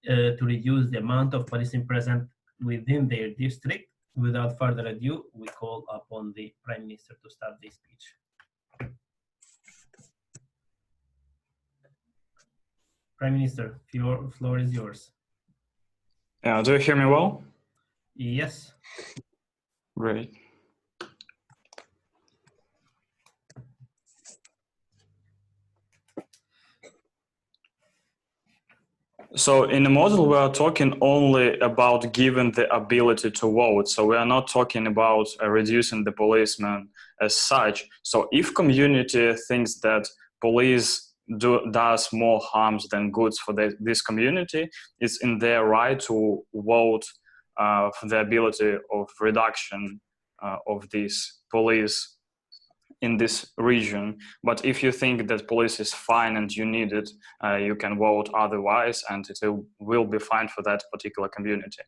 to reduce the amount of policing present within their district. Without further ado, we call upon the Prime Minister to start the speech. Prime Minister, your floor is yours. Do you hear me well? Yes. Great. So in the model, we are talking only about giving the ability to vote. So we are not talking about reducing the policemen as such. So if community thinks that police does more harms than goods for this community, it's in their right to vote for the ability of reduction of these police in this region. But if you think that police is fine and you need it, you can vote otherwise, and it will be fine for that particular community.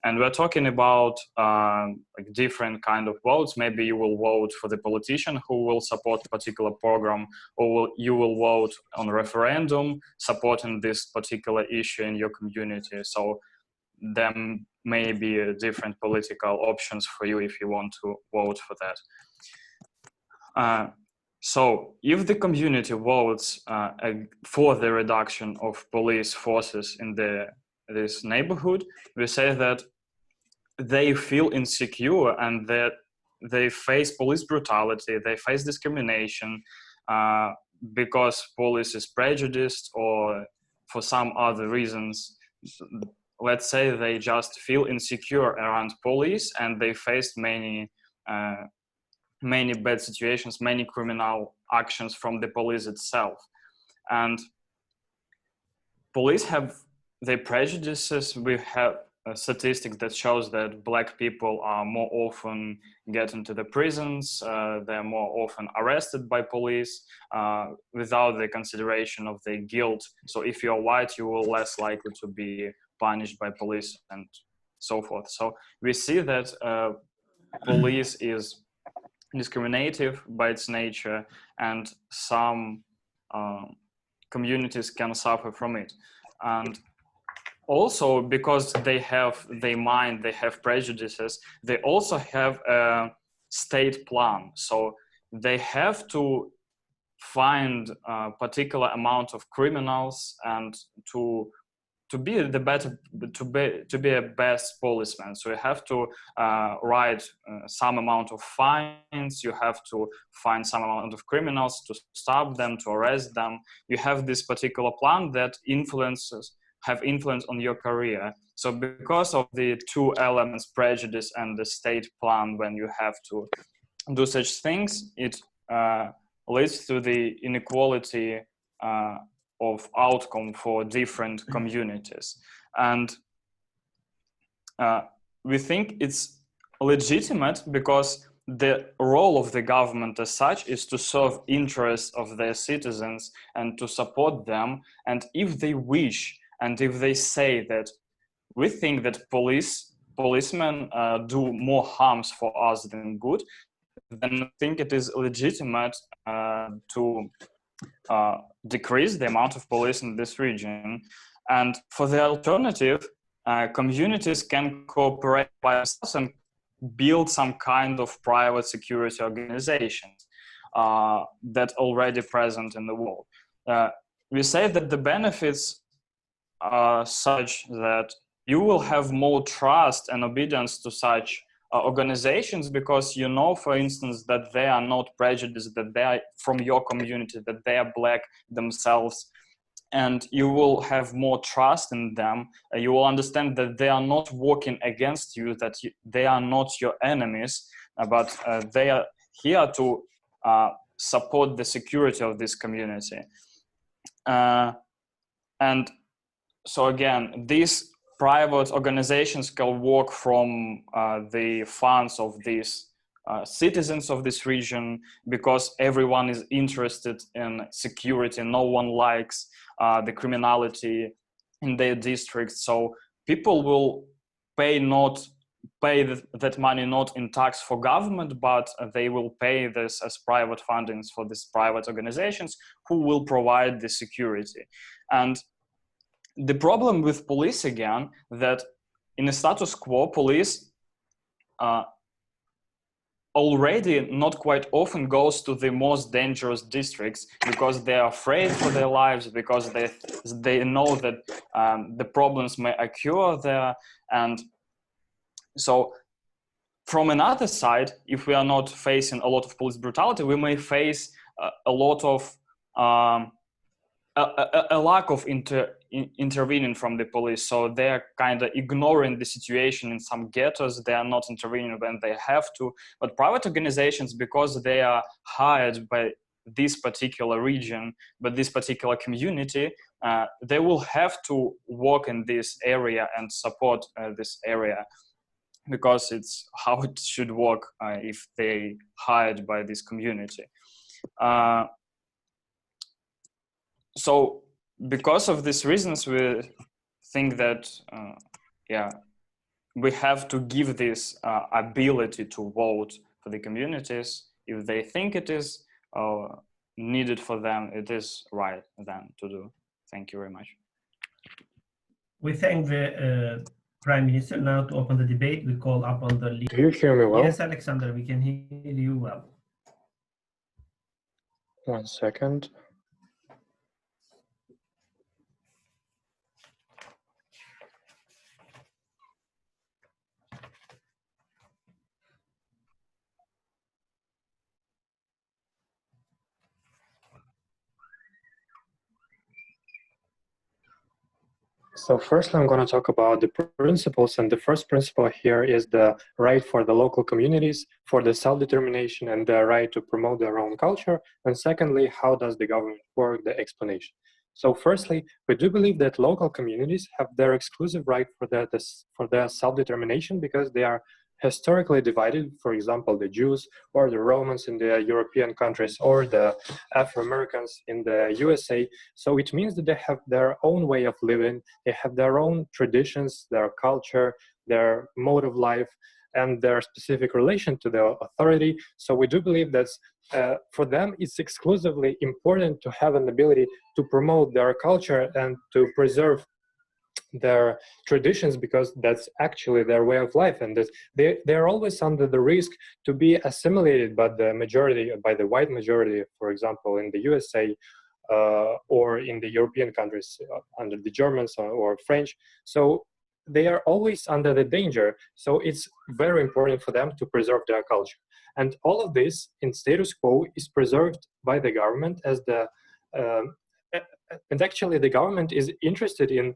And we're talking about like different kind of votes. Maybe you will vote for the politician who will support a particular program, or you will vote on a referendum supporting this particular issue in your community. So there may be different political options for you if you want to vote for that. So if the community votes for the reduction of police forces in this neighborhood, we say that they feel insecure and that they face police brutality, they face discrimination because police is prejudiced or for some other reasons. Let's say they just feel insecure around police and they faced many bad situations, many criminal actions from the police itself. And police have their prejudices. We have statistics that shows that Black people are more often get into the prisons, they're more often arrested by police without the consideration of their guilt. So if you're white, you will less likely to be punished by police and so forth. So we see that police is discriminative by its nature, and some communities can suffer from it. And also because they have their mind, they have prejudices, they also have a state plan. So they have to find a particular amount of criminals and to be the better, to be a best policeman. So you have to write some amount of fines, you have to find some amount of criminals to stop them, to arrest them. You have this particular plan that have influence on your career. So because of the two elements, prejudice and the state plan, when you have to do such things, it leads to the inequality of outcome for different communities. And we think it's legitimate because the role of the government as such is to serve interests of their citizens and to support them. And if they wish, and if they say that we think that policemen do more harms for us than good, then I think it is legitimate to decrease the amount of police in this region. And for the alternative, communities can cooperate by themselves and build some kind of private security organizations that already present in the world. We say that the benefits are such that you will have more trust and obedience to such organizations, because you know, for instance, that they are not prejudiced, that they are from your community, that they are Black themselves, and you will have more trust in them. You will understand that they are not working against you, that they are not your enemies, but they are here to support the security of this community. And so again, these private organizations can work from the funds of these citizens of this region, because everyone is interested in security. No one likes the criminality in their district. So people will pay that money not in tax for government, but they will pay this as private fundings for these private organizations who will provide the security. And the problem with police again, that in a status quo, police already not quite often goes to the most dangerous districts because they are afraid for their lives, because they know that the problems may occur there. And so from another side, if we are not facing a lot of police brutality, we may face a lot of a lack of intervening from the police. So they're kind of ignoring the situation in some ghettos. They are not intervening when they have to. But private organizations, because they are hired by this particular region, but this particular community, they will have to work in this area and support this area, because it's how it should work if they hired by this community. So because of these reasons, we think that, we have to give this ability to vote for the communities. If they think it is needed for them, it is right then to do. Thank you very much. We thank the Prime Minister. Now to open the debate, we call upon the leader. Do you hear me well? Yes, Alexander, we can hear you well. 1 second. So firstly, I'm going to talk about the principles, and the first principle here is the right for the local communities for the self-determination and the right to promote their own culture. And secondly, how does the government work, the explanation. So firstly, we do believe that local communities have their exclusive right for their self-determination because they are historically divided. For example, the Jews or the Romans in the European countries or the Afro-Americans in the USA. So it means that they have their own way of living, they have their own traditions, their culture, their mode of life, and their specific relation to the authority. So we do believe that for them, it's exclusively important to have an ability to promote their culture and to preserve their traditions, because that's actually their way of life, and that they're always under the risk to be assimilated by the white majority, for example, in the USA or in the European countries under the Germans or French. So they are always under the danger. So it's very important for them to preserve their culture. And all of this in status quo is preserved by the government as and actually the government is interested in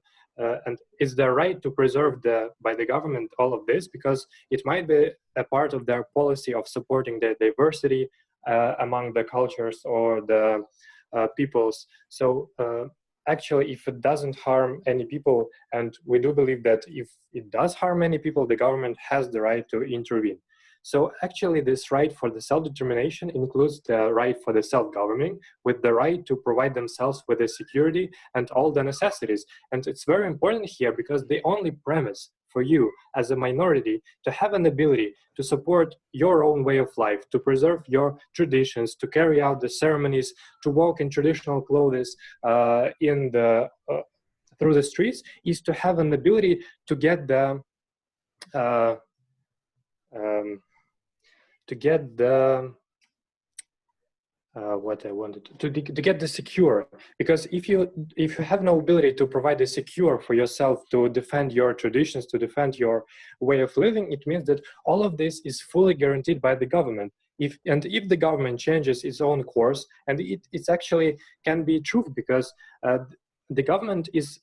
and it's their right to preserve by the government all of this, because it might be a part of their policy of supporting the diversity among the cultures or the peoples. So actually, if it doesn't harm any people, and we do believe that if it does harm any people, the government has the right to intervene. So actually, this right for the self-determination includes the right for the self-governing, with the right to provide themselves with the security and all the necessities. And it's very important here because the only premise for you as a minority to have an ability to support your own way of life, to preserve your traditions, to carry out the ceremonies, to walk in traditional clothes through the streets, is to have an ability to get the what I wanted to get the secure. Because if you have no ability to provide the secure for yourself, to defend your traditions, to defend your way of living, it means that all of this is fully guaranteed by the government. If the government changes its own course, and it's actually can be true, because the government is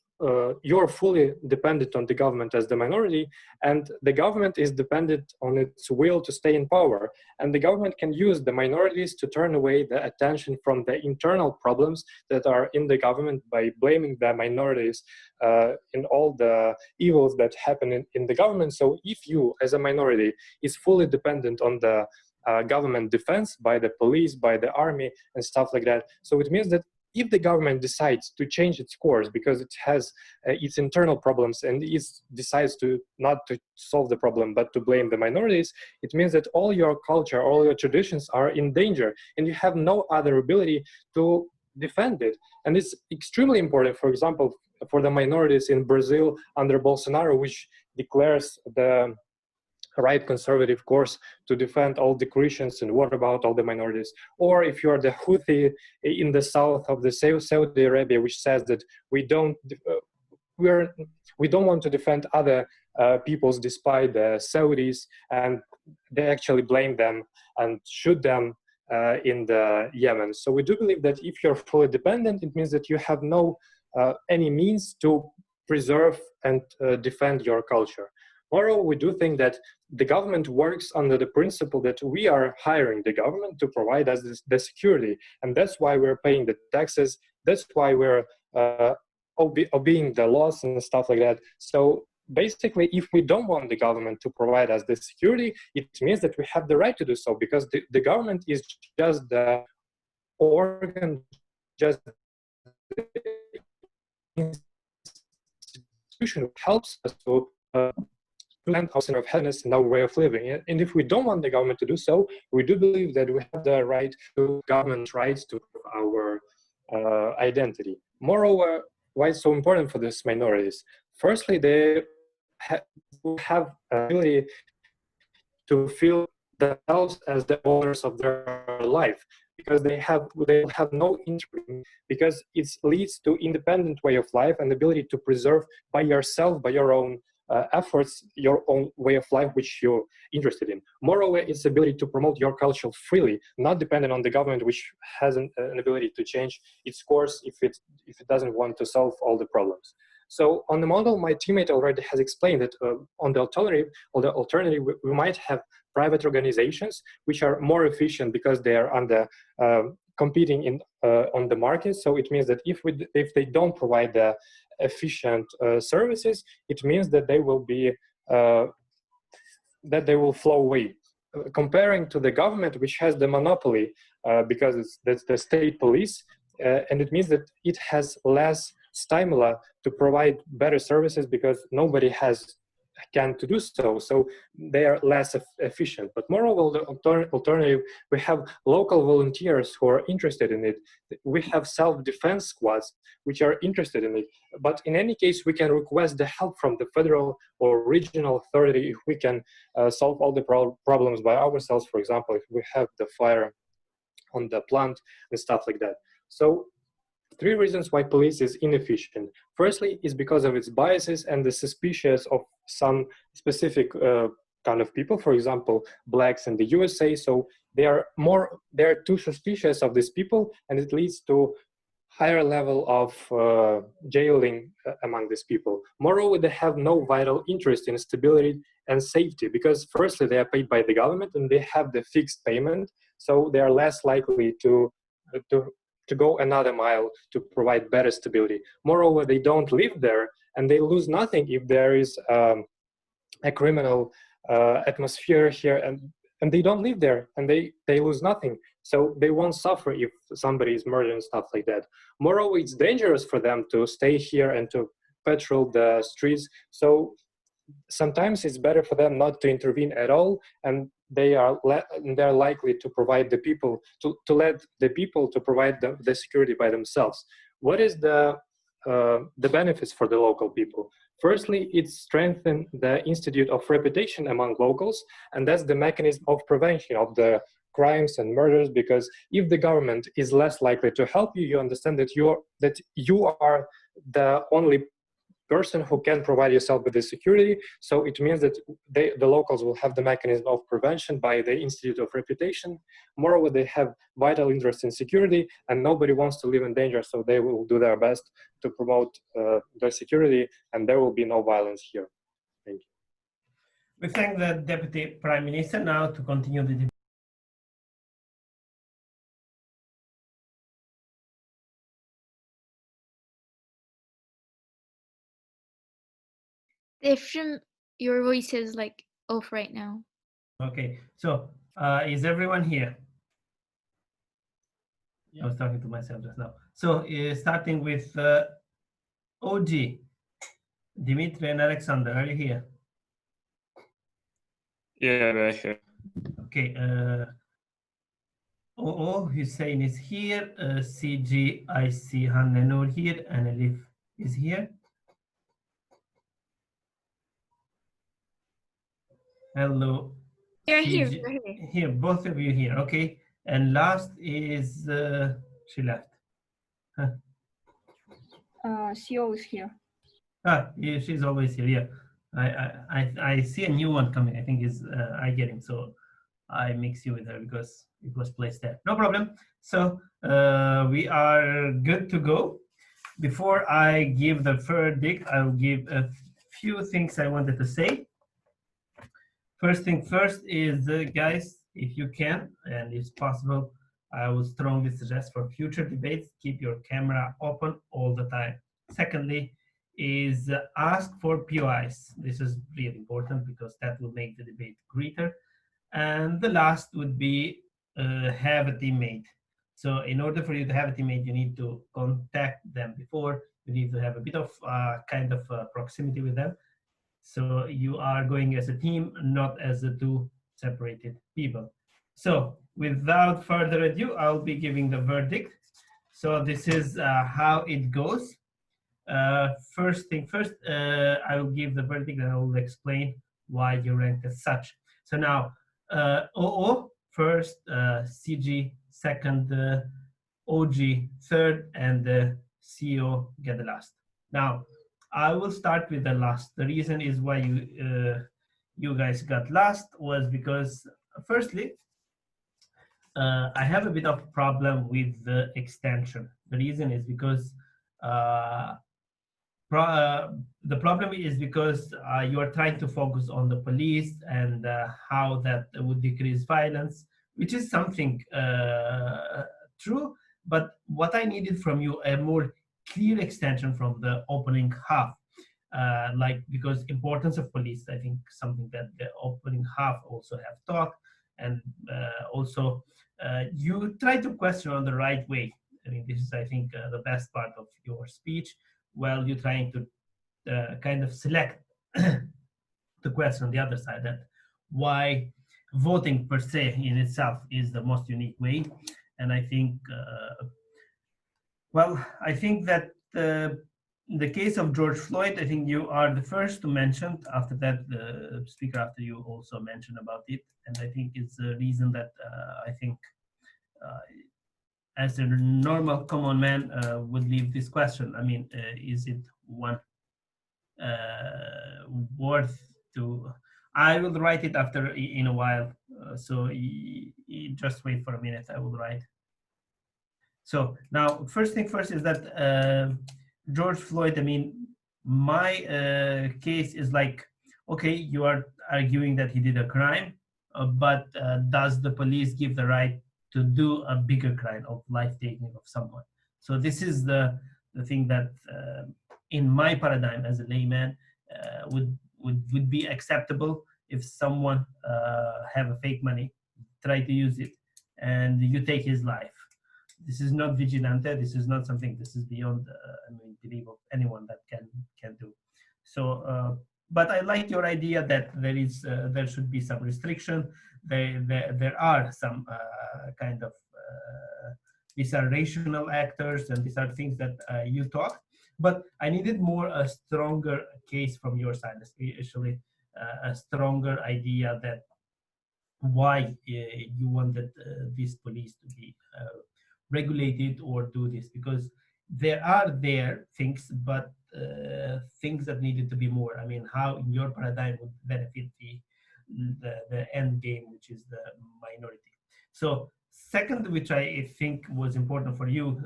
you're fully dependent on the government as the minority, and the government is dependent on its will to stay in power. And the government can use the minorities to turn away the attention from the internal problems that are in the government by blaming the minorities in all the evils that happen in the government. So if you, as a minority, is fully dependent on the government defense by the police, by the army, and stuff like that, so it means that if the government decides to change its course because it has its internal problems and it decides to not to solve the problem but to blame the minorities, it means that all your culture, all your traditions are in danger, and you have no other ability to defend it. And it's extremely important, for example, for the minorities in Brazil under Bolsonaro, which declares the right conservative course to defend all the Christians and what about all the minorities? Or if you are the Houthi in the south of the Saudi Arabia, which says that we don't want to defend other peoples despite the Saudis, and they actually blame them and shoot them in the Yemen. So we do believe that if you're fully dependent, it means that you have no any means to preserve and defend your culture. Moreover, we do think that the government works under the principle that we are hiring the government to provide us the security, and that's why we're paying the taxes. That's why we're obeying the laws and stuff like that. So basically, if we don't want the government to provide us the security, it means that we have the right to do so, because the government is just the organ, just the institution who helps us to land our center of happiness and our way of living. And if we don't want the government to do so, we do believe that we have the right to government rights to our identity. Moreover, why it's so important for these minorities? Firstly, they have ability to feel themselves as the owners of their life, because they have no interest, because it leads to independent way of life and ability to preserve by yourself, by your own efforts, your own way of life which you're interested in. Moreover, its ability to promote your culture freely, not dependent on the government, which has an ability to change its course if it doesn't want to solve all the problems. So on the model, my teammate already has explained that on the alternative, we might have private organizations which are more efficient because they are on the competing on the market. So it means that if they don't provide the efficient services, it means that they will be flow away. Comparing to the government, which has the monopoly because that's the state police, and it means that it has less stimuli to provide better services because nobody can to do so. So they are less efficient. But moreover, the alternative, we have local volunteers who are interested in it. We have self-defense squads which are interested in it. But in any case, we can request the help from the federal or regional authority if we can solve all the problems by ourselves. For example, if we have the fire on the plant and stuff like that. So 3 reasons why police is inefficient. Firstly, is because of its biases and the suspicious of some specific kind of people, for example, blacks in the USA. So they are too suspicious of these people, and it leads to higher level of jailing among these people. Moreover, they have no vital interest in stability and safety, because firstly, they are paid by the government and they have the fixed payment. So they are less likely to go another mile to provide better stability. Moreover, they don't live there and they lose nothing if there is a criminal atmosphere here, and they don't live there and they lose nothing. So they won't suffer if somebody is murdered and stuff like that. Moreover, it's dangerous for them to stay here and to patrol the streets. So sometimes it's better for them not to intervene at all, and they're likely to provide the people to let the people to provide the security by themselves. What is the benefits for the local people? Firstly, it strengthens the institute of reputation among locals, and that's the mechanism of prevention of the crimes and murders. Because if the government is less likely to help you, you understand that you are the only person who can provide yourself with the security. So it means that the locals will have the mechanism of prevention by the Institute of Reputation. Moreover, they have vital interest in security and nobody wants to live in danger. So they will do their best to promote their security, and there will be no violence here. Thank you. We thank the Deputy Prime Minister. Now to continue the debate. Defrim, your voice is like off right now. Okay, so is everyone here? Yeah. I was talking to myself just now. So starting with OG, Dmitry and Alexandr, are you here? Yeah, we're here. Okay. Husain is here. CG, I see Hanne here, and Elif is here. Hello. You're here. CG You're here. Here, both of you here. Okay. And last is she left. Huh. CEO is here. Ah, yeah, she's always here. Yeah. I see a new one coming. I think is I get him. So I mix you with her because it was placed there. No problem. So we are good to go. Before I give the verdict, I'll give a few things I wanted to say. First thing first is, guys, if you can, and if possible, I would strongly suggest for future debates, keep your camera open all the time. Secondly, is ask for POIs. This is really important because that will make the debate greater. And the last would be have a teammate. So in order for you to have a teammate, you need to contact them before. You need to have a bit of kind of proximity with them. So you are going as a team, not as a two separated people. So without further ado, I'll be giving the verdict. So this is how it goes. First thing first, I will give the verdict and I will explain why you ranked as such. So now, OO first, CG second, OG third, and the CEO get the last. Now, I will start with the last. The reason is why you guys got last was because, firstly, I have a bit of problem with the extension. The reason is because the problem is because you are trying to focus on the police and how that would decrease violence, which is something true. But what I needed from you, a more clear extension from the opening half, like, because importance of police, I think something that the opening half also have talked, and also you try to question on the right way. I mean, this is, I think, the best part of your speech. Well, you're trying to kind of select the question on the other side, that why voting per se in itself is the most unique way. And I think, well, I think that in the case of George Floyd, I think you are the first to mention. After that, the speaker after you also mentioned about it. And I think it's the reason that I think as a normal common man would leave this question. I mean, is it one worth to? I will write it after in a while. So just wait for a minute. I will write. So now, first thing first is that George Floyd. I mean, my case is like, okay, you are arguing that he did a crime, but does the police give the right to do a bigger crime of life taking of someone? So this is the thing that in my paradigm as a layman would be acceptable. If someone have a fake money, try to use it, and you take his life. This is not vigilante. This is not something. This is beyond I mean, belief of anyone that can do. So, but I like your idea that there should be some restriction. There are some kind of these are rational actors, and these are things that you talk. But I needed more a stronger case from your side, especially a stronger idea that why you wanted these police to be regulated or do this, because there are things, but things that needed to be more. I mean, how in your paradigm would benefit the end game, which is the minority. So second, which I think was important for you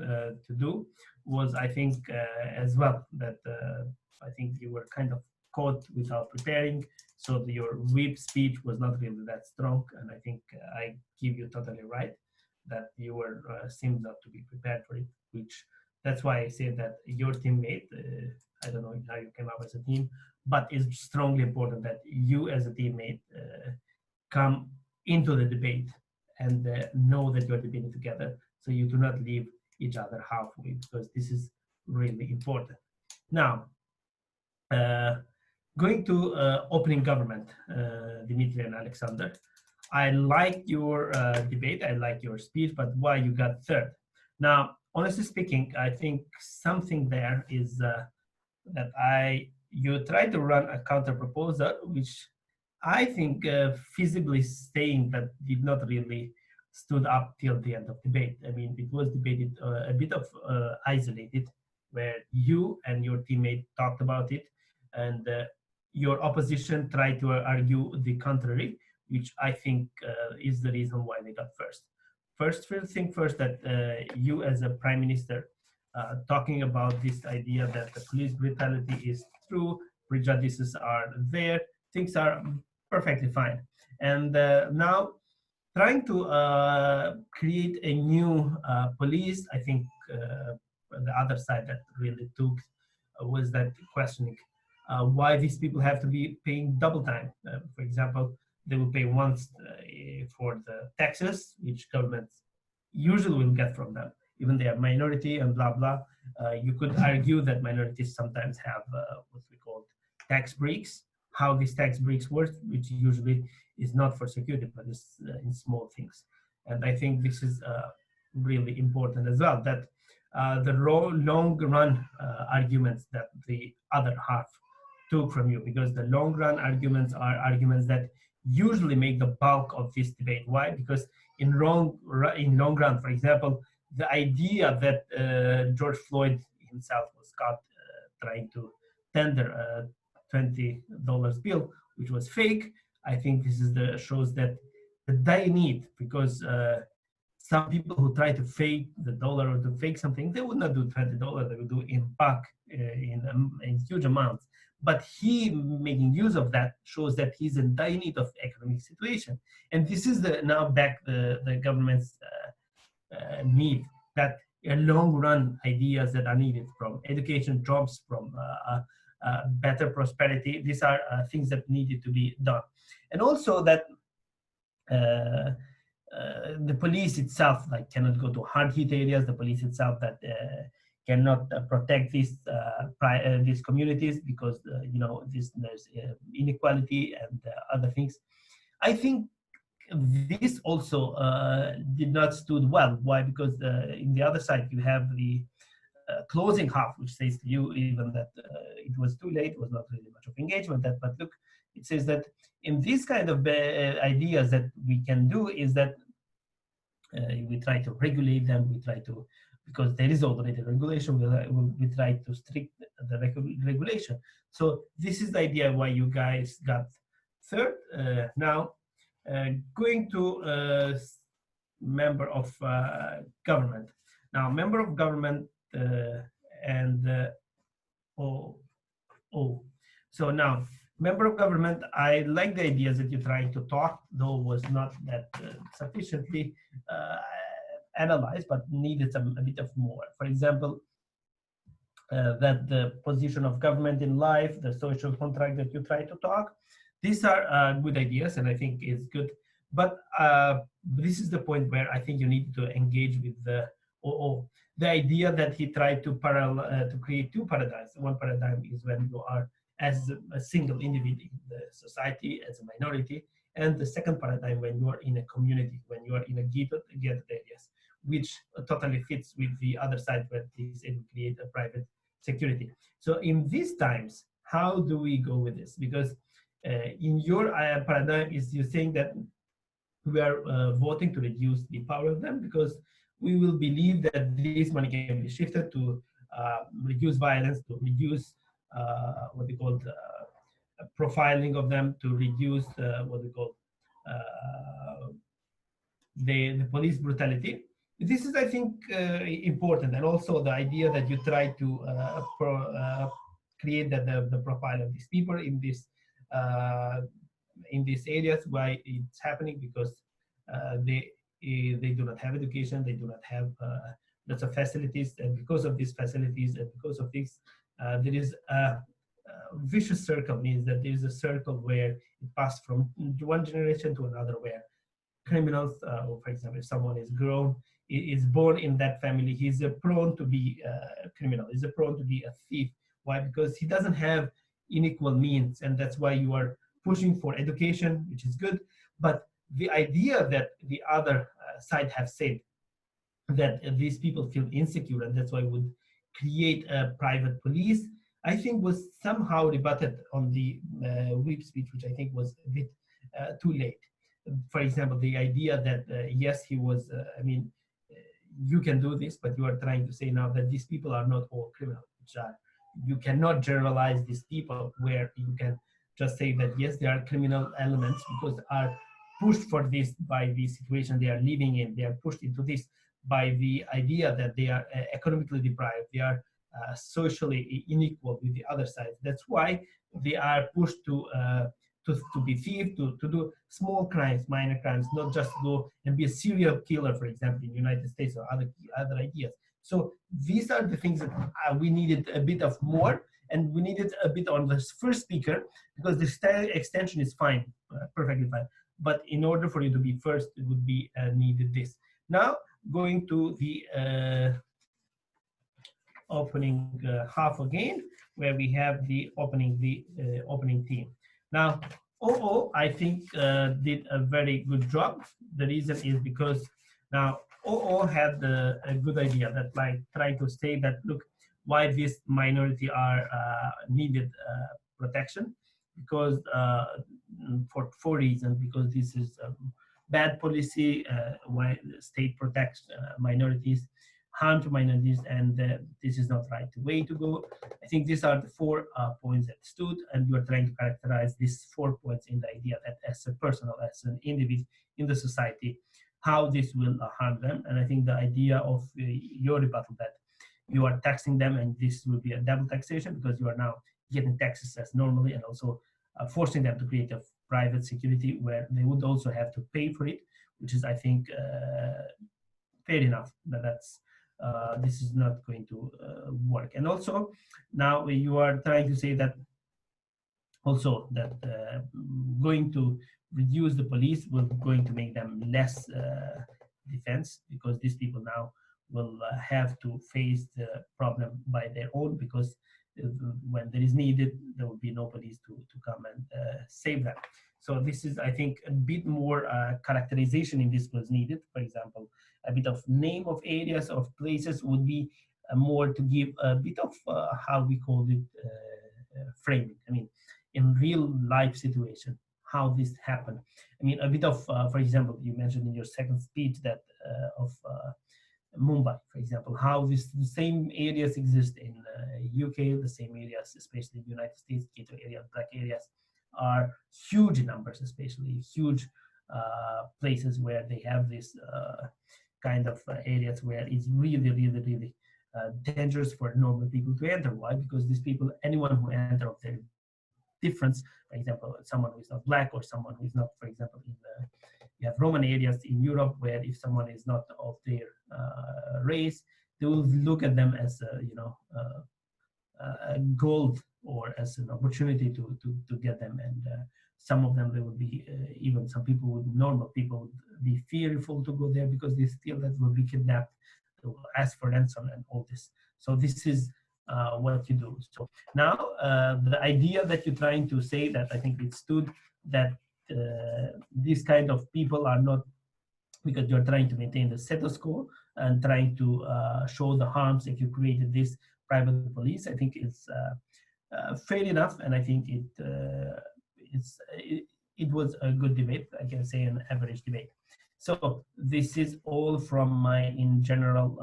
to do, was I think as well that I think you were kind of caught without preparing, so your whip speech was not really that strong, and I think I give you totally right that you were seemed not to be prepared for it, which that's why I say that your teammate, I don't know how you came up as a team, but it's strongly important that you as a teammate come into the debate and know that you're debating together, so you do not leave each other halfway, because this is really important. Now, going to opening government, Dmitry and Alexandr, I like your debate, I like your speech, but why you got third? Now, honestly speaking, I think something there is that you try to run a counter proposal, which I think feasibly saying that did not really stood up till the end of debate. I mean, it was debated a bit of isolated, where you and your teammate talked about it, and your opposition tried to argue the contrary, which I think is the reason why they got first. First thing first, that you as a prime minister talking about this idea that the police brutality is true, prejudices are there, things are perfectly fine. And now trying to create a new police, I think the other side that really took was that questioning why these people have to be paying double time. For example, they will pay once for the taxes, which governments usually will get from them, even they are minority and blah blah. You could argue that minorities sometimes have what we call tax breaks. How these tax breaks work, which usually is not for security, but is in small things. And I think this is really important as well, that the long run arguments that the other half took from you, because the long run arguments are arguments that usually make the bulk of this debate. Why? Because in long run, for example, the idea that George Floyd himself was caught trying to tender a $20 bill, which was fake. I think this is shows that the dire need, because some people who try to fake the dollar or to fake something, they would not do $20, they would do in bulk, in huge amounts. But he making use of that shows that he's in dire need of economic situation. And this is now back the government's need, that long run ideas that are needed from education, jobs, from better prosperity. These are things that needed to be done. And also that the police itself cannot go to hard hit areas, the police itself that cannot protect these communities, because there's inequality and other things. I think this also did not stood well. Why? Because in the other side you have the closing half, which says to you even that it was too late, was not really much of engagement. But look, it says that in these kind of ideas that we can do is that we try to regulate them, we try to, because there is already regulation, we try to strict the regulation. So this is the idea why you guys got third. Now going to member of government. Now member of government so now member of government, I like the ideas that you're trying to talk, though was not that sufficiently analyzed, but needed a bit of more. For example, that the position of government in life, the social contract that you try to talk, these are good ideas, and I think is good. But this is the point where I think you need to engage with the the idea that he tried to create two paradigms. One paradigm is when you are as a single individual in the society, as a minority, and the second paradigm when you are in a community, when you are in a gated areas, which totally fits with the other side where this able to create a private security. So in these times, how do we go with this? Because in your paradigm is you saying that we are voting to reduce the power of them, because we will believe that this money can be shifted to reduce violence, to reduce what they call profiling of them, to reduce what we call the police brutality. This is, I think, important, and also the idea that you try to create the profile of these people in these areas. Why it's happening? Because they do not have education, they do not have lots of facilities, and because of these facilities and because of this, there is a vicious circle. Means that there is a circle where it passed from one generation to another, where criminals, or for example, if someone is born in that family, he's prone to be a criminal, he's prone to be a thief. Why? Because he doesn't have unequal means, and that's why you are pushing for education, which is good. But the idea that the other side have said that these people feel insecure, and that's why we would create a private police. I think was somehow rebutted on the whip speech, which I think was a bit too late. For example, the idea that yes, he was, you can do this, but you are trying to say now that these people are not all criminals, which are, you cannot generalize these people where you can just say that yes, there are criminal elements because are pushed for this by the situation they are living in. They are pushed into this by the idea that they are economically deprived, they are socially unequal with the other side. That's why they are pushed to be thief, to do small crimes, minor crimes, not just go and be a serial killer, for example, in the United States or other ideas. So these are the things that we needed a bit of more, and we needed a bit on the first speaker, because the style extension is fine, perfectly fine. But in order for you to be first, it would be needed this. Now, going to the opening half again, where we have the opening team. Now, OO, I think, did a very good job. The reason is because now OO had a good idea that, like, trying to say that, look, why this minority are needed protection, because for reasons, because this is bad policy, why the state protects minorities, harm to minorities, and this is not right way to go. I think these are the 4 points that stood, and you are trying to characterize these 4 points in the idea that as a personal, as an individual in the society, how this will harm them. And I think the idea of your rebuttal that you are taxing them, and this will be a double taxation because you are now getting taxes as normally, and also forcing them to create a private security where they would also have to pay for it, which is, I think, fair enough. That's this is not going to work. And also, now you are trying to say that also that going to reduce the police will going to make them less defense, because these people now will have to face the problem by their own, because when there is needed, there will be no police to come and save them. So this is, I think, a bit more characterization in this was needed. For example, a bit of name of areas, of places would be more to give a bit of how we call it framing. I mean, in real life situation, how this happened. I mean, a bit of, for example, you mentioned in your second speech that of Mumbai, for example, how the same areas exist in UK, the same areas, especially in the United States, ghetto areas, black areas, are huge numbers, especially huge places where they have this kind of areas where it's really, really, really dangerous for normal people to enter. Why? Because these people, anyone who enter of their difference, for example, someone who is not black, or someone who is not, for example, in you have Roman areas in Europe where if someone is not of their race, they will look at them as a gold, or as an opportunity to get them. And some of them, they would be even some people would, normal people would be fearful to go there because they feel that will be kidnapped, they will ask for ransom and all this. So this is what you do. So now the idea that you're trying to say, that I think it stood, that these kind of people are not, because you're trying to maintain the status quo and trying to show the harms if you created this private police, I think it's fair enough. And I think it was a good debate. I can say an average debate. So this is all from my, in general,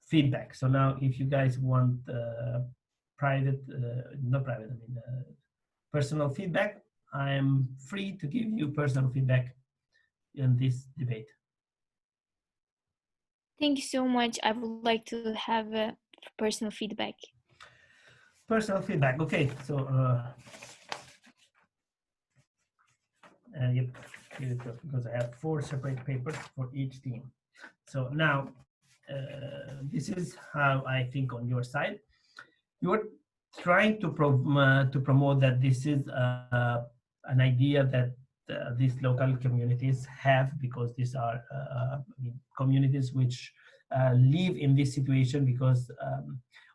feedback. So now if you guys want private, not private, I mean personal feedback, I am free to give you personal feedback in this debate. Thank you so much. I would like to have personal feedback. Personal feedback, okay. So yep, here it goes, because I have 4 separate papers for each team. So now this is how I think on your side. You're trying to promote that this is an idea that these local communities have, because these are communities which live in this situation because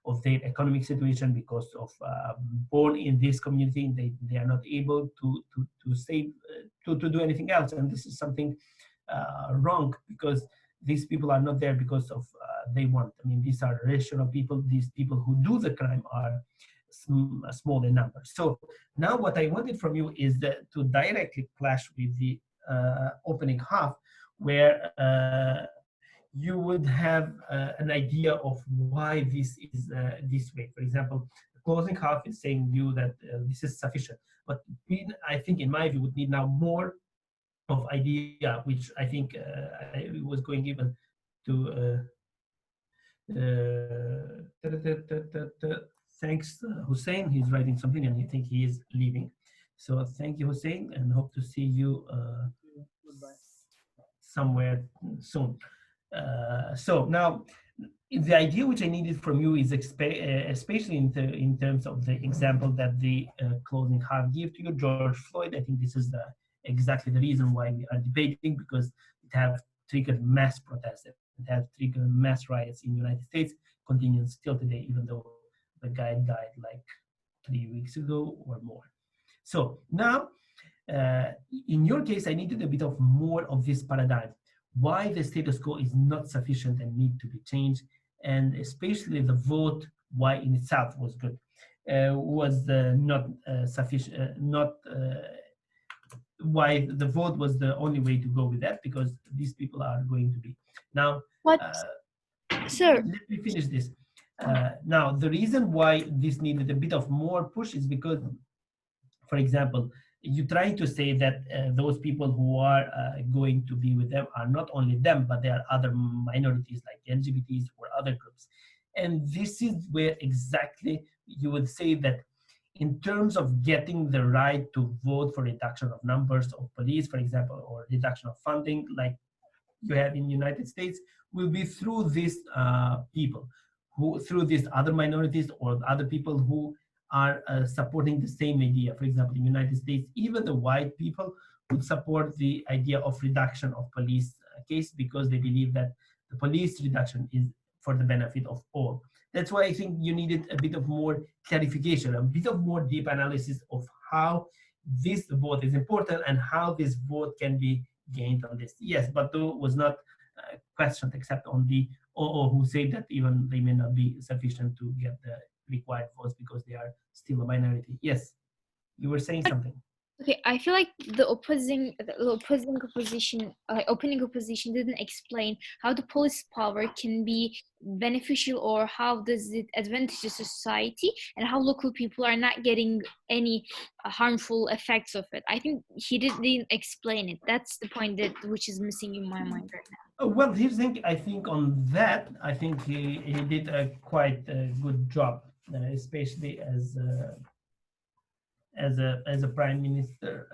of their economic situation, because of born in this community, they are not able to save to do anything else. And this is something wrong, because these people are not there because of they want. I mean, these are rational people. These people who do the crime are small in number. So now what I wanted from you is that to directly clash with the opening half, where you would have an idea of why this is this way. For example, the closing half is saying you that this is sufficient, but we, I think in my view, would need now more of idea, which I think I was going even to thanks Husain. He's writing something and I think he is leaving. So thank you, Husain, and hope to see you somewhere soon. So now the idea which I needed from you is especially in terms of the example that the closing half give to you, George Floyd. I think this is exactly the reason why we are debating, because it have triggered mass protests. It have triggered mass riots in the United States, continuing still today, even though the guy died like 3 weeks ago or more. So now, in your case, I needed a bit of more of this paradigm. Why the status quo is not sufficient and need to be changed, and especially the vote, why in itself was good, was not sufficient, why the vote was the only way to go with that, because these people are going to be. Now, What, sir? let me finish this. Now, the reason why this needed a bit of more push is because, for example, you try to say that those people who are going to be with them are not only them, but there are other minorities like LGBTs or other groups. And this is where exactly you would say that in terms of getting the right to vote for reduction of numbers of police, for example, or reduction of funding like you have in the United States, will be through these people, who through these other minorities or other people who are supporting the same idea. For example, in the United States, even the white people would support the idea of reduction of police case because they believe that the police reduction is for the benefit of all. That's why I think you needed a bit of more clarification, a bit of more deep analysis of how this vote is important and how this vote can be gained on this. Yes, but was not questioned except on the or who say that even they may not be sufficient to get the required votes because they are still a minority. Yes, you were saying something. Okay, I feel like the opening opposition didn't explain how the police power can be beneficial, or how does it advantage the society, and how local people are not getting any harmful effects of it. I think he didn't explain it. That's the point which is missing in my mind right now. Well, here's the thing. I think on that, I think he did a quite good job, especially as a prime minister,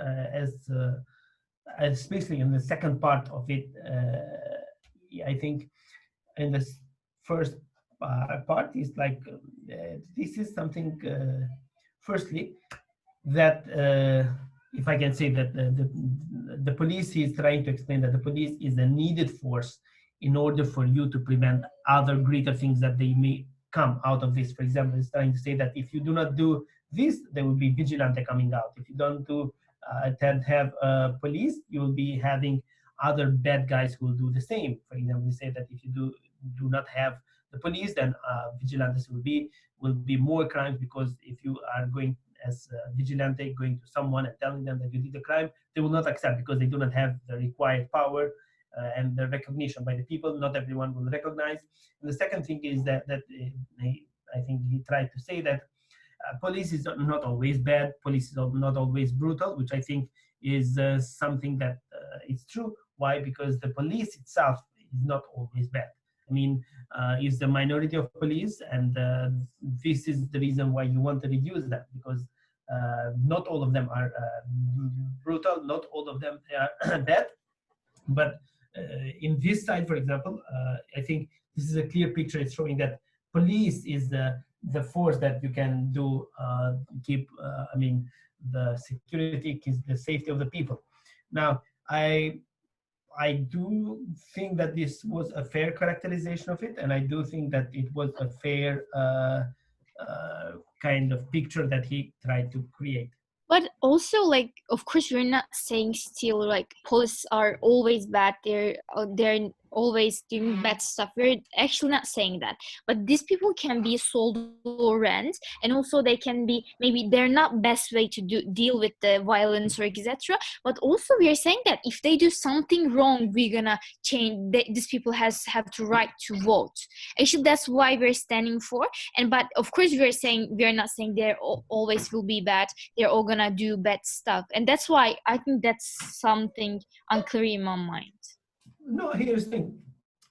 especially in the second part of it. I think in the first part is like this is something. Firstly, that if I can say that the police is trying to explain that the police is a needed force in order for you to prevent other greater things that they may come out of this. For example, it's trying to say that if you do not do this, there will be vigilante coming out. If you don't do have police, you will be having other bad guys who will do the same. For example, we say that if you do not have the police, then vigilantes will be more crimes, because if you are going as a vigilante going to someone and telling them that you did a crime, they will not accept because they do not have the required power and the recognition by the people. Not everyone will recognize. And the second thing is that I think he tried to say that police is not always bad, police is not always brutal, which I think is something that is true. Why? Because the police itself is not always bad. I mean, it's the minority of police, and this is the reason why you want to reduce that, because not all of them are brutal, not all of them are bad. But in this side, for example, I think this is a clear picture. It's showing that police is the force that you can do keep. I mean, the security is the safety of the people. Now, I do think that this was a fair characterization of it, and I do think that it was a fair kind of picture that he tried to create. But also, like, of course, we're not saying still like police are always bad. They're always doing bad stuff. We're actually not saying that, but these people can be sold or rent, and also they can be, maybe they're not best way to deal with the violence or etc. But also we are saying that if they do something wrong, we're gonna change. These people have the right to vote. Actually, that's why we're standing for. And but of course we are not saying they're always will be bad. They're all gonna do bad stuff, and that's why I think that's something unclear in my mind. No, here's the thing.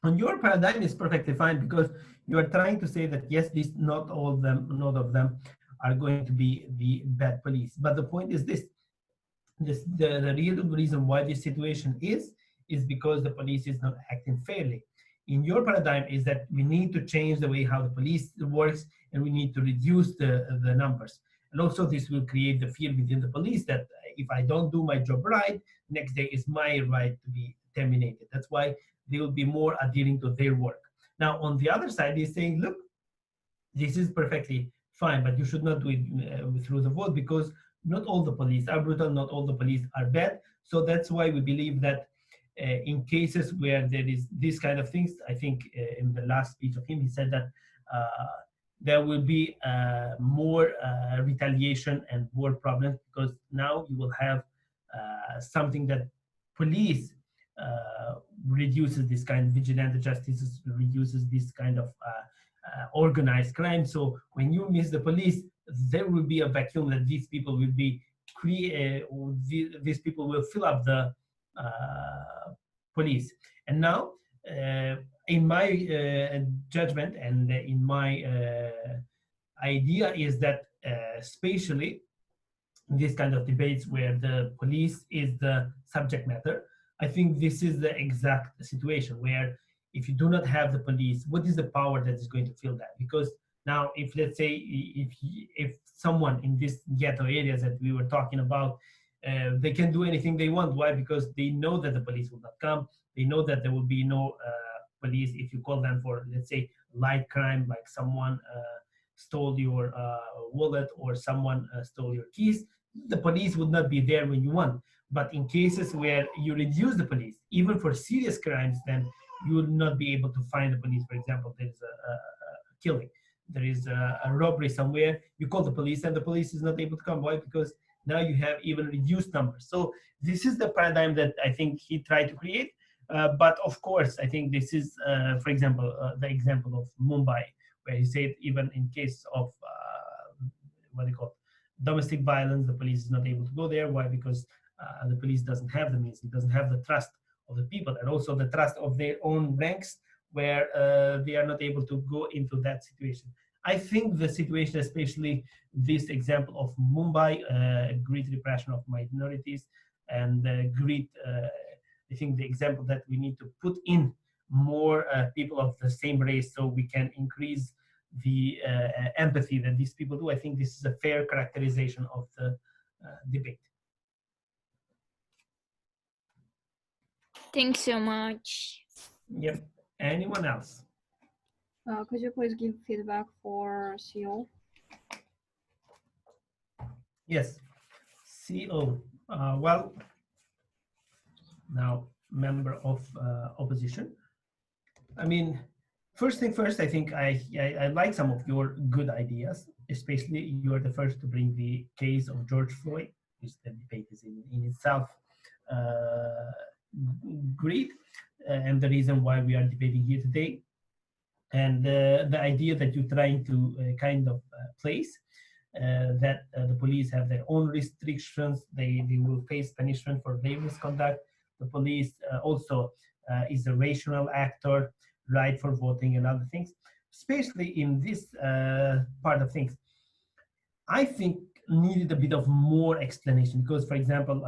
On your paradigm is perfectly fine, because you are trying to say that yes, not all of them are going to be the bad police. But the point is this: the real reason why this situation is because the police is not acting fairly. In your paradigm is that we need to change the way how the police works, and we need to reduce the numbers. And also this will create the fear within the police that if I don't do my job right, next day is my right to be terminated. That's why they will be more adhering to their work. Now, on the other side, they're saying, look, this is perfectly fine, but you should not do it through the vote, because not all the police are brutal, not all the police are bad. So that's why we believe that in cases where there is this kind of things, I think in the last speech of him, he said that there will be more retaliation and more problems, because now you will have something that police reduces this kind of vigilante justice, reduces this kind of organized crime. So when you miss the police, there will be a vacuum that these people will be these people will fill up the police. And now, in my judgment and in my idea is that, especially in this kind of debates where the police is the subject matter, I think this is the exact situation where if you do not have the police, what is the power that is going to fill that? Because now, if let's say if someone in this ghetto areas that we were talking about, they can do anything they want. Why? Because they know that the police will not come. They know that there will be no police if you call them for, let's say, light crime, like someone stole your wallet or someone stole your keys. The police would not be there when you want. But in cases where you reduce the police, even for serious crimes, then you will not be able to find the police. For example, there is a killing, there is a robbery somewhere, you call the police and the police is not able to come. Why? Because now you have even reduced numbers. So this is the paradigm that I think he tried to create. But of course, I think this is, for example, the example of Mumbai, where he said even in case of what they call domestic violence, the police is not able to go there. Why? Because the police doesn't have the means, it doesn't have the trust of the people, and also the trust of their own ranks, where they are not able to go into that situation. I think the situation, especially this example of Mumbai, great repression of minorities, and great, I think the example that we need to put in more people of the same race so we can increase the empathy that these people do. I think this is a fair characterization of the debate. Thanks so much. Yep. Anyone else? Could you please give feedback for CO? Yes. CO. Well, now member of opposition. I mean, first thing first, I think I like some of your good ideas, especially you are the first to bring the case of George Floyd, which the debate is in itself great, and the reason why we are debating here today. And the idea that you're trying to kind of place, that the police have their own restrictions, they will face punishment for their misconduct. The police also is a rational actor, right for voting and other things, especially in this part of things. I think needed a bit of more explanation, because, for example,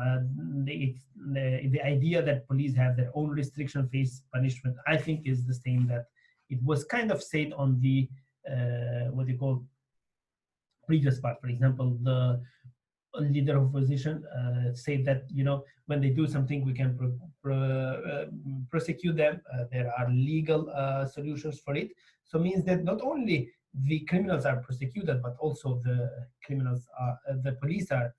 the idea that police have their own restriction, face punishment, I think is the same that it was kind of said on the what you call previous part. For example, the leader of opposition said that, you know, when they do something, we can prosecute them. There are legal solutions for it. So it means that not only the criminals are prosecuted, but also the criminals are, the police are,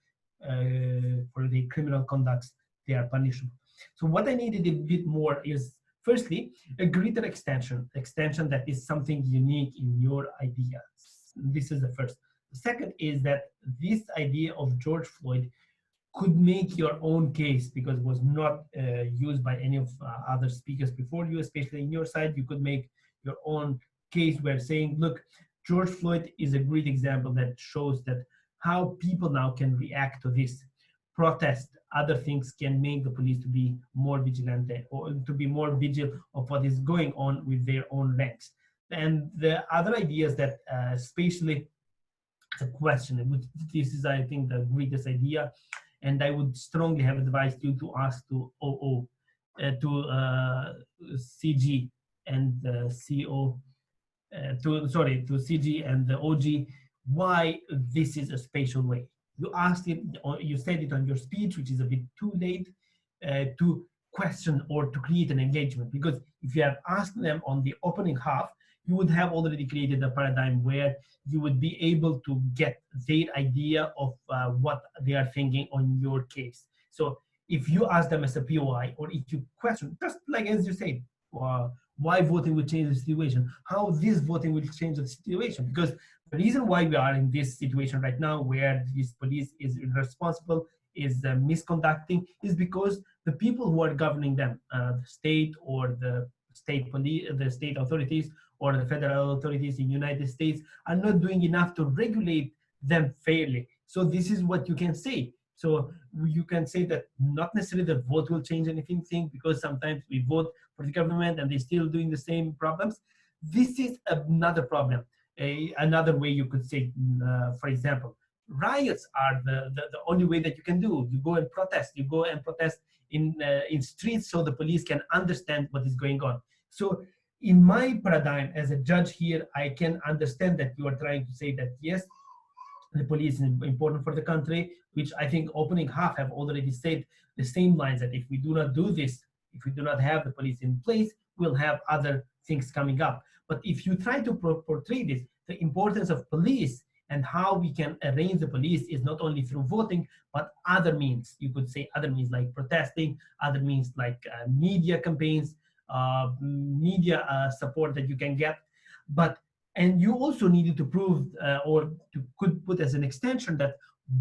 for the criminal conducts, they are punishable. So what I needed a bit more is, Firstly, a greater extension that is something unique in your ideas. This is the first. The second is that this idea of George Floyd could make your own case, because it was not used by any of other speakers before you, especially in your side. You could make your own case where saying, look, George Floyd is a great example that shows that how people now can react to this protest. Other things can make the police to be more vigilant, or to be more vigilant of what is going on with their own ranks. And the other ideas that especially the question, which this is, I think, the greatest idea, and I would strongly have advised you to ask to OO, to CG and CO, to CG and the OG, why this is a spatial way. You asked it, or you said it on your speech, which is a bit too late to question or to create an engagement, because if you have asked them on the opening half, you would have already created a paradigm where you would be able to get their idea of what they are thinking on your case. So if you ask them as a POI, or if you question, just like as you said, why voting will change the situation, how this voting will change the situation, because the reason why we are in this situation right now, where this police is irresponsible, is misconducting, is because the people who are governing them, the state or the state police, the state authorities, or the federal authorities in the United States, are not doing enough to regulate them fairly. So this is what you can say. So you can say that not necessarily the vote will change anything, because sometimes we vote for the government and they're still doing the same problems. This is another problem. Another way you could say, for example, riots are the only way that you can do. You go and protest. You go and protest in streets so the police can understand what is going on. So in my paradigm as a judge here, I can understand that you are trying to say that yes, the police is important for the country, which I think opening half have already said the same lines, that if we do not do this, if we do not have the police in place, we'll have other things coming up. But if you try to portray this, the importance of police and how we can arrange the police is not only through voting, but other means. You could say other means like protesting, other means like media campaigns, media support that you can get. And you also needed to prove, or could put as an extension, that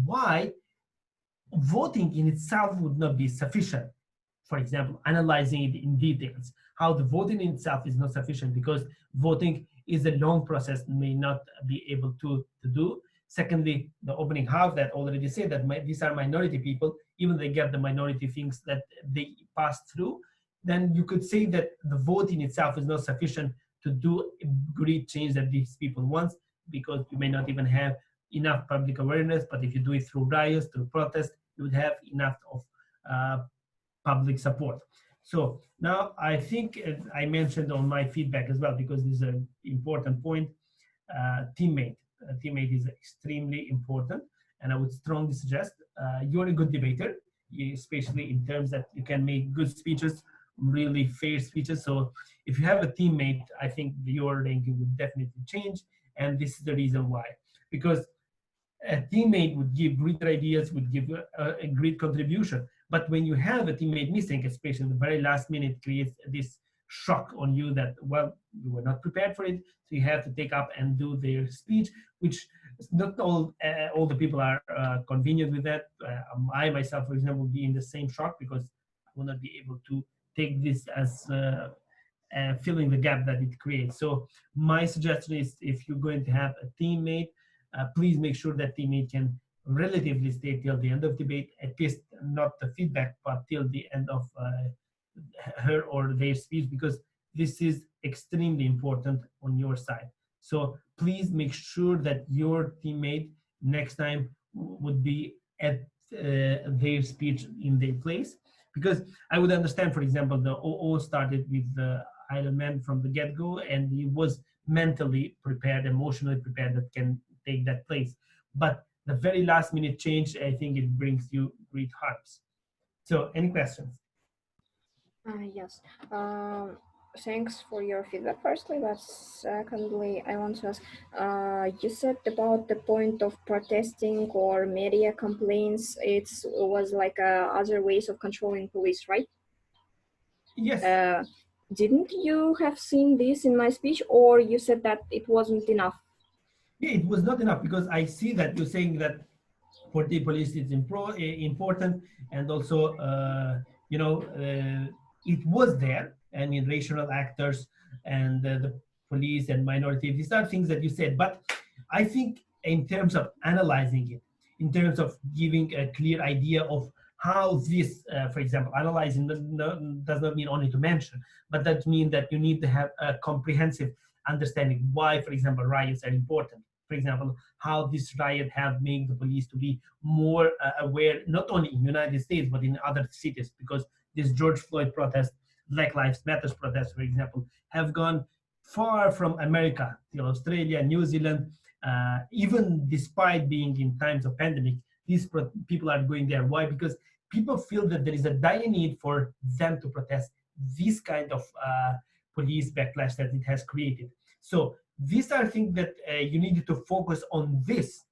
why voting in itself would not be sufficient. For example, analyzing it in details, how the voting in itself is not sufficient, because voting is a long process, may not be able to do. Secondly, the opening half that already said that these are minority people, even they get the minority things that they pass through, then you could say that the vote in itself is not sufficient to do a great change that these people want, because you may not even have enough public awareness. But if you do it through riots, through protests, you would have enough of public support. So now I think I mentioned on my feedback as well, because this is an important point, teammate. Teammate is extremely important, and I would strongly suggest you're a good debater, especially in terms that you can make good speeches, really fair speeches. So if you have a teammate, I think your ranking would definitely change, and this is the reason why. Because a teammate would give great ideas, would give a great contribution. But when you have a teammate missing, especially in the very last minute, creates this shock on you that, well, you were not prepared for it, so you have to take up and do their speech, which not all the people are convenient with that. I myself, for example, will be in the same shock, because I will not be able to take this as filling the gap that it creates. So my suggestion is, if you're going to have a teammate, please make sure that teammate can relatively stay till the end of debate, at least not the feedback, but till the end of her or their speech, because this is extremely important on your side. So please make sure that your teammate next time would be at their speech in their place, because I would understand, for example, the OO started with the Iron Man from the get-go, and he was mentally prepared, emotionally prepared, that can take that place. But the very last minute change, I think it brings you great harms. So any questions? Yes. Thanks for your feedback, firstly, but secondly, I want to ask, you said about the point of protesting or media complaints, it was like other ways of controlling police, right? Yes. didn't you have seen this in my speech, or you said that it wasn't enough? Yeah, it was not enough because I see that you're saying that for the police it's important, and also it was there, and in racial actors and the police and minority, these are things that you said. But I think in terms of analyzing it, in terms of giving a clear idea of how this, for example, analyzing does not mean only to mention, but that means that you need to have a comprehensive understanding why, for example, riots are important. For example, how this riot have made the police to be more aware, not only in the United States, but in other cities, because this George Floyd protest, Black Lives Matter protest, for example, have gone far from America to Australia, New Zealand. Even despite being in times of pandemic, these people are going there. Why? Because people feel that there is a dire need for them to protest this kind of police backlash that it has created. So these are things that you needed to focus on this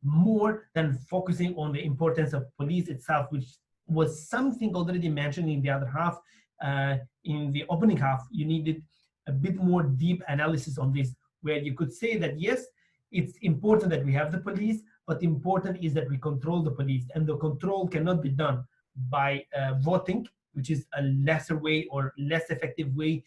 more than focusing on the importance of police itself, which was something already mentioned in the other half. In the opening half, you needed a bit more deep analysis on this, where you could say that yes, it's important that we have the police, but important is that we control the police, and the control cannot be done by voting, which is a lesser way or less effective way.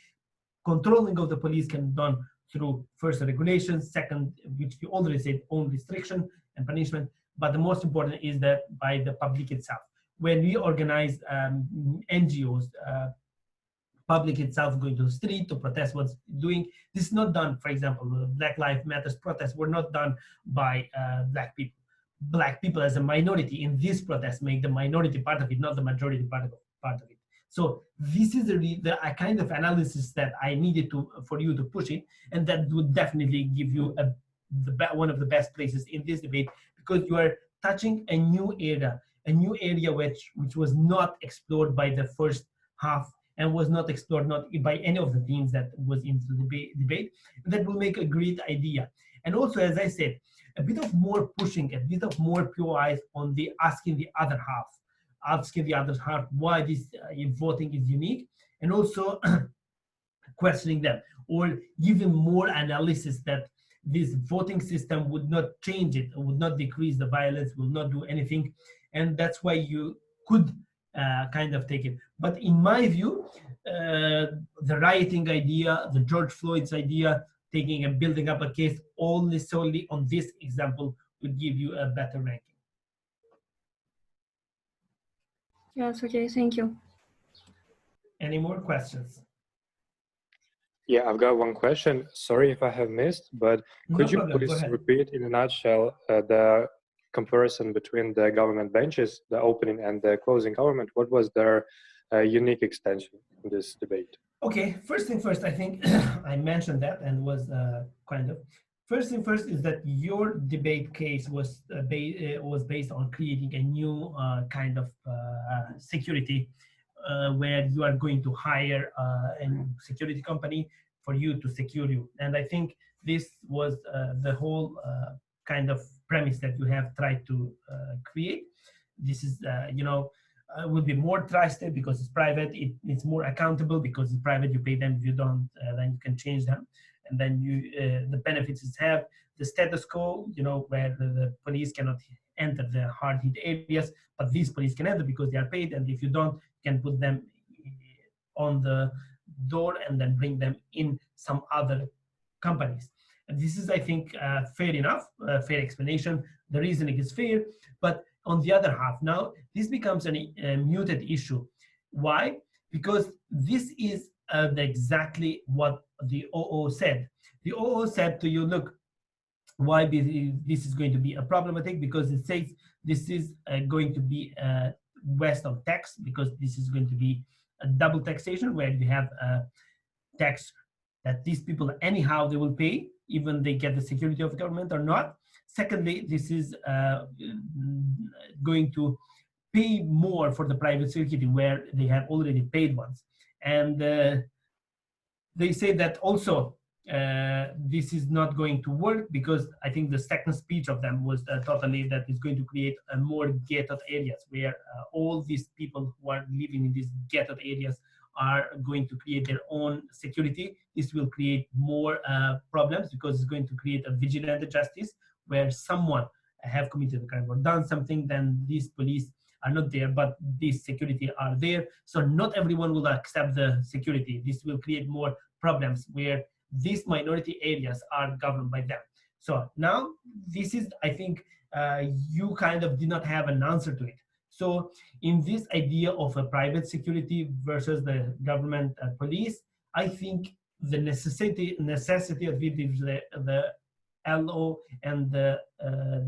Controlling of the police can be done through first regulations, second, which you already said, own restriction and punishment, but the most important is that by the public itself. When we organize NGOs, public itself going to the street to protest what's doing, this is not done. For example, the Black Lives Matter protests were not done by Black people. Black people as a minority in this protest make the minority part of it, not the majority part of it. So this is the kind of analysis that I needed for you to push it, and that would definitely give you one of the best places in this debate, because you are touching a new area which was not explored by the first half, and was not explored by any of the themes that was in the debate. That will make a great idea. And also, as I said, a bit of more pushing, a bit of more pure eyes on the asking the other half why this voting is unique, and also questioning them, or even more analysis that this voting system would not change it, would not decrease the violence, will not do anything, and that's why you could kind of take it. But in my view, the rioting idea, the George Floyd's idea, taking and building up a case only solely on this example would give you a better ranking. Yes, okay, thank you. Any more questions? Yeah, I've got one question. Sorry if I have missed, but could you please repeat in a nutshell the comparison between the government benches, the opening and the closing government? What was their unique extension in this debate? Okay, first thing first, I think I mentioned that and was kind of. First thing first is that your debate case was based on creating a new kind of security where you are going to hire a security company for you to secure you. And I think this was the whole kind of premise that you have tried to create. This is, will be more trusted because it's private. It's more accountable because it's private. You pay them. If you don't, then you can change them. And then the benefits is have the status quo, where the police cannot enter the hard-hit areas, but these police can enter because they are paid. And if you don't, you can put them on the door and then bring them in some other companies. And this is, I think, fair enough, fair explanation. The reasoning is fair, but on the other half, now this becomes a muted issue. Why? Because this is exactly what the OO said. The OO said to you, look, why this is going to be a problematic, because it says this is going to be waste of tax, because this is going to be a double taxation where you have a tax that these people anyhow they will pay, even they get the security of the government or not. Secondly, this is going to pay more for the private security where they have already paid once. And they say that also this is not going to work, because I think the second speech of them was totally that is going to create more ghetto areas where all these people who are living in these ghetto areas are going to create their own security, this will create more problems, because it's going to create a vigilante justice where someone have committed a crime or done something, then these police are not there, but these security are there. So not everyone will accept the security. This will create more problems where these minority areas are governed by them. So now this is, I think, you kind of did not have an answer to it. So in this idea of a private security versus the government police, I think the necessity of it is the LO and the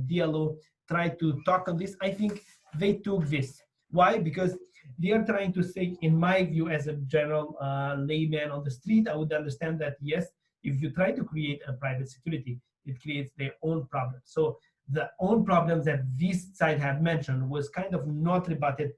DLO try to talk on this. I think they took this. Why? Because they are trying to say, in my view, as a general layman on the street, I would understand that, yes, if you try to create a private security, it creates their own problems. So the own problems that this side have mentioned was kind of not rebutted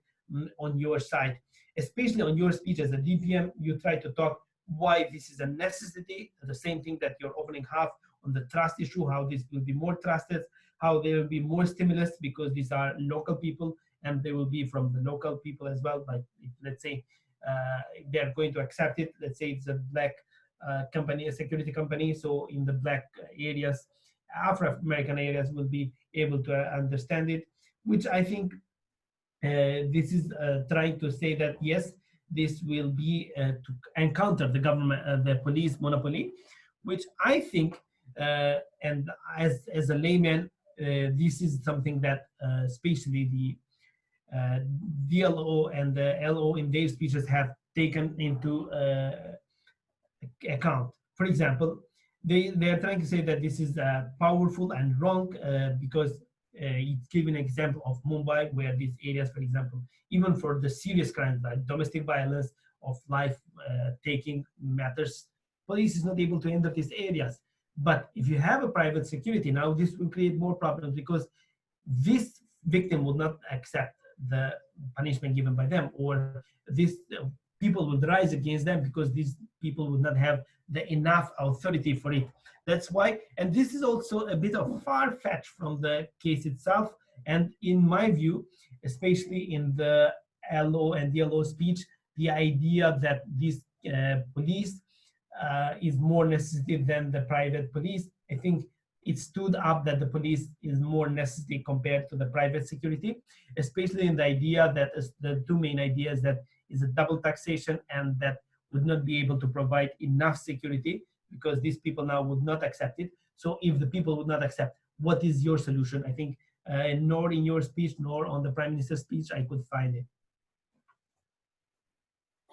on your side, especially on your speech as a DPM. You try to talk why this is a necessity, the same thing that you're opening half on the trust issue, how this will be more trusted, how there will be more stimulus because these are local people and they will be from the local people as well. Like, let's say they're going to accept it. Let's say it's a black company, a security company. So in the black areas, Afro-American areas will be able to understand it, which I think this is trying to say that, yes, this will be to encounter the government, the police monopoly, which I think, and as a layman, this is something that especially the DLO and the LO in their speeches have taken into account. For example, they are trying to say that this is powerful and wrong because it's giving an example of Mumbai, where these areas, for example, even for the serious crimes like domestic violence, of life taking matters, police is not able to enter these areas. But if you have a private security, now this will create more problems because this victim will not accept the punishment given by them, or these people would rise against them because these people would not have the enough authority for it. That's why, and this is also a bit of far-fetched from the case itself. And in my view, especially in the LO and DLO speech, the idea that this police is more necessary than the private police, I think it stood up that the police is more necessary compared to the private security, especially in the idea that the two main ideas that is a double taxation and that would not be able to provide enough security because these people now would not accept it. So if the people would not accept, what is your solution? I think nor in your speech nor on the Prime Minister's speech I could find it.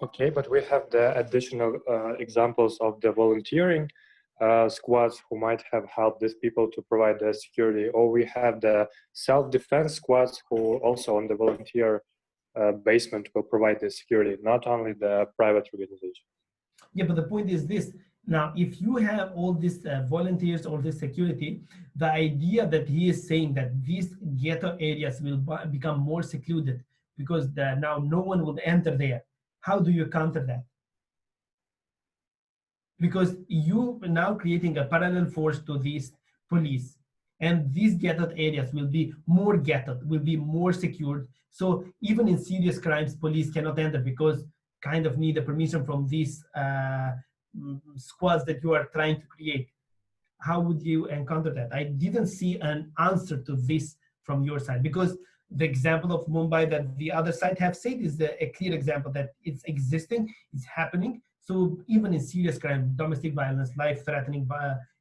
Okay, but we have the additional examples of the volunteering squads who might have helped these people to provide the security, or we have the self-defense squads who also on the volunteer basement will provide the security, not only the private organization. Yeah, but the point is this. Now, if you have all these volunteers or this security, the idea that he is saying that these ghetto areas will become more secluded because now no one will enter there. How do you counter that? Because you are now creating a parallel force to these police, and these ghettoed areas will be more ghettoed, will be more secured. So even in serious crimes, police cannot enter because kind of need a permission from these squads that you are trying to create. How would you encounter that? I didn't see an answer to this from your side, because the example of Mumbai that the other side have said is a clear example that it's existing, it's happening. So even in serious crime, domestic violence, life-threatening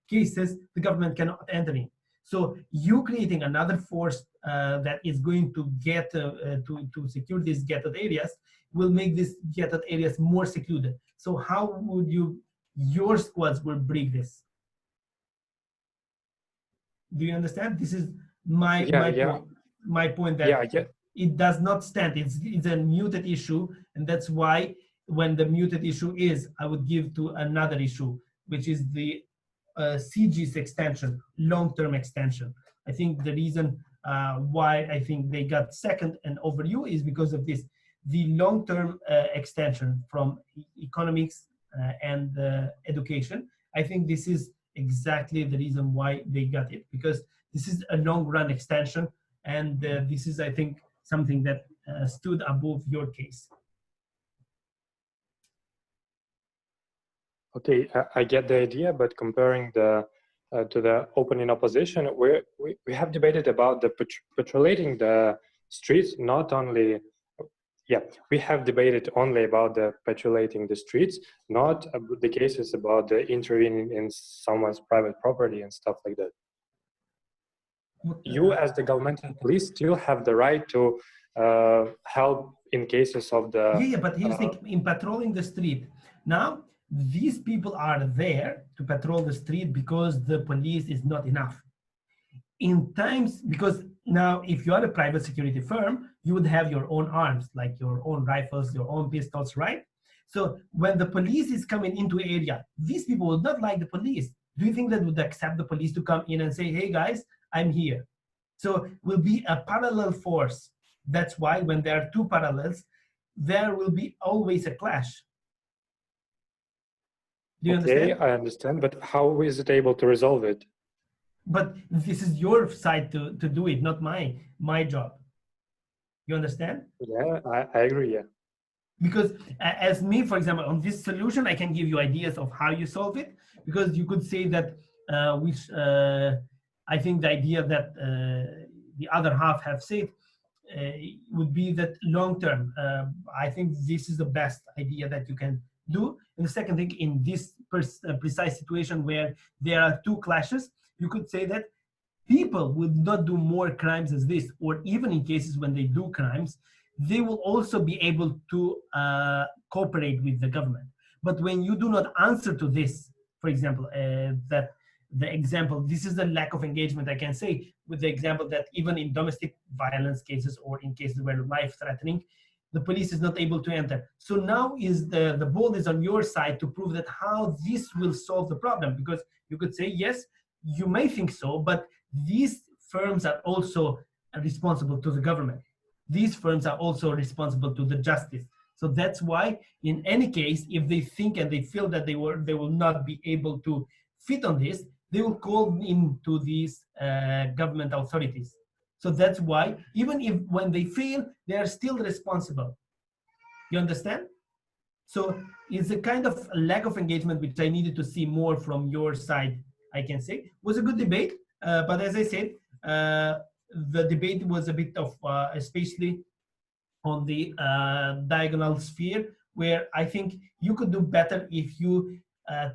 cases, the government cannot enter in. So you creating another force that is going to get to secure these ghettoed areas will make these ghettoed areas more secluded. So how would your squads will break this? Do you understand? This is my point that it does not stand. It's a muted issue, and that's why when the muted issue is, I would give to another issue, which is the CG's extension, long-term extension. I think the reason why I think they got second and over you is because of this. The long-term extension from economics and education, I think this is exactly the reason why they got it, because this is a long-run extension, and this is, I think, something that stood above your case. Okay, I get the idea, but comparing the to the opening opposition, we have debated about the patrolling the streets, not only. Yeah, we have debated only about the patrolling the streets, not the cases about the intervening in someone's private property and stuff like that. You, as the governmental police, still have the right to help in cases of the. Yeah, but here's the thing, in patrolling the street. Now, these people are there to patrol the street because the police is not enough. In times, because now if you are a private security firm, you would have your own arms, like your own rifles, your own pistols, right? So when the police is coming into area, these people would not like the police. Do you think that would accept the police to come in and say, hey guys, I'm here? So will be a parallel force. That's why when there are two parallels, there will be always a clash. Do you understand? Okay, I understand, but how is it able to resolve it? But this is your side to do it, not my job. You understand? Yeah, I agree, yeah. Because as me, for example, on this solution, I can give you ideas of how you solve it, because you could say that, I think the idea that the other half have said would be that long-term, I think this is the best idea that you can do. And the second thing, in this precise situation where there are two clashes, you could say that people would not do more crimes as this, or even in cases when they do crimes, they will also be able to cooperate with the government. But when you do not answer to this, for example, that the example, this is the lack of engagement, I can say, with the example that even in domestic violence cases or in cases where life-threatening, the police is not able to enter. So now is the ball is on your side to prove that how this will solve the problem, because you could say, yes, you may think so, but these firms are also responsible to the government. These firms are also responsible to the justice. So that's why, in any case, if they think and they feel that they will not be able to fit on this, they will call into these government authorities. So that's why, even if when they fail, they are still responsible. You understand? So it's a kind of lack of engagement which I needed to see more from your side, I can say. It was a good debate, but as I said, the debate was a bit of, especially on the diagonal sphere, where I think you could do better if you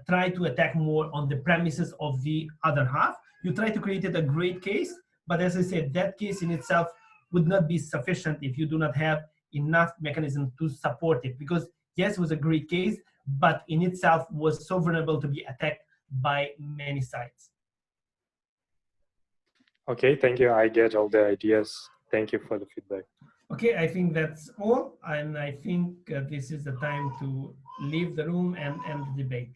try to attack more on the premises of the other half. You try to create a great case, but as I said, that case in itself would not be sufficient if you do not have enough mechanism to support it. Because yes, it was a great case, but in itself was so vulnerable to be attacked by many sides. Okay, thank you. I get all the ideas. Thank you for the feedback. Okay, I think that's all. And I think this is the time to leave the room and end the debate.